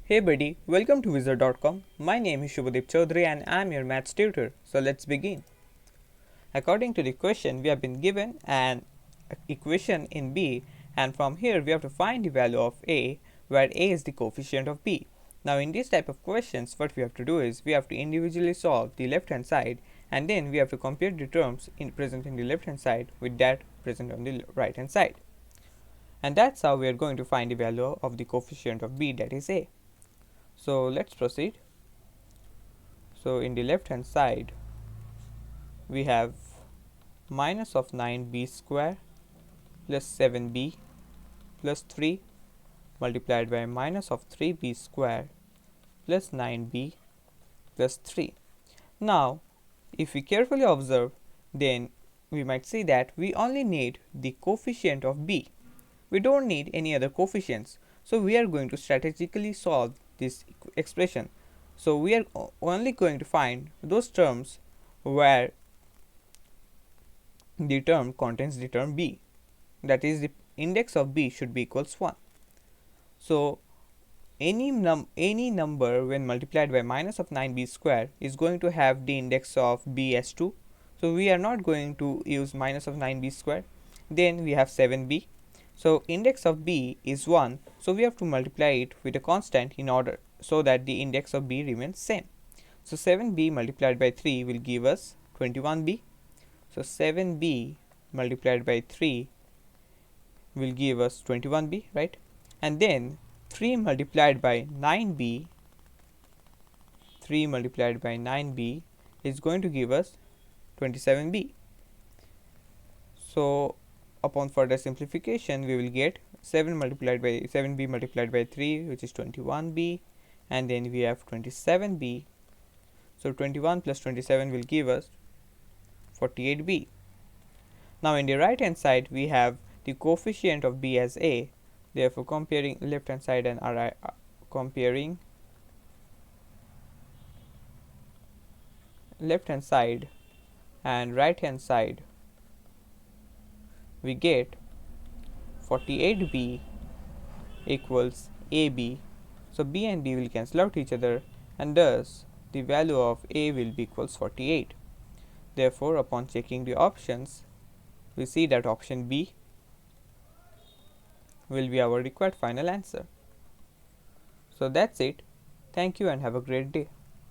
Hey buddy, welcome to Wizard.com. My name is Shubhadeep Chaudhary and I am your maths tutor. So let's begin. According to the question, we have been given an equation in B, and from here we have to find the value of A, where A is the coefficient of B. Now in this type of questions, what we have to do is we have to individually solve the left hand side, and then we have to compare the terms present in the left hand side with that present on the right hand side. And that's how we are going to find the value of the coefficient of B, that is A. So let's proceed. So in the left hand side we have minus of 9b square plus 7b plus 3 multiplied by minus of 3b square plus 9b plus 3. Now if we carefully observe, then we might see that we only need the coefficient of b. We don't need any other coefficients. So we are going to strategically solve this expression. So we are only going to find those terms where the term contains the term b, that is the index of b should be equals 1. So any number when multiplied by minus of 9b square is going to have the index of b as 2. So we are not going to use minus of 9b square. Then we have 7b. So index of b is 1, so we have to multiply it with a constant in order so that the index of b remains same. So 7b multiplied by 3 will give us 21b. So 7b multiplied by 3 will give us 21b, right? And then 3 multiplied by 9b is going to give us 27b. So upon further simplification we will get 7b multiplied by 3, which is 21b, and then we have 27b. So 21 plus 27 will give us 48b. Now in the right hand side we have the coefficient of b as a. Therefore comparing left hand side and comparing left hand side and right hand side, we get 48b equals ab. So b and b will cancel out each other, and thus the value of a will be equals 48. Therefore upon checking the options, we see that option B will be our required final answer. So that's it. Thank you and have a great day.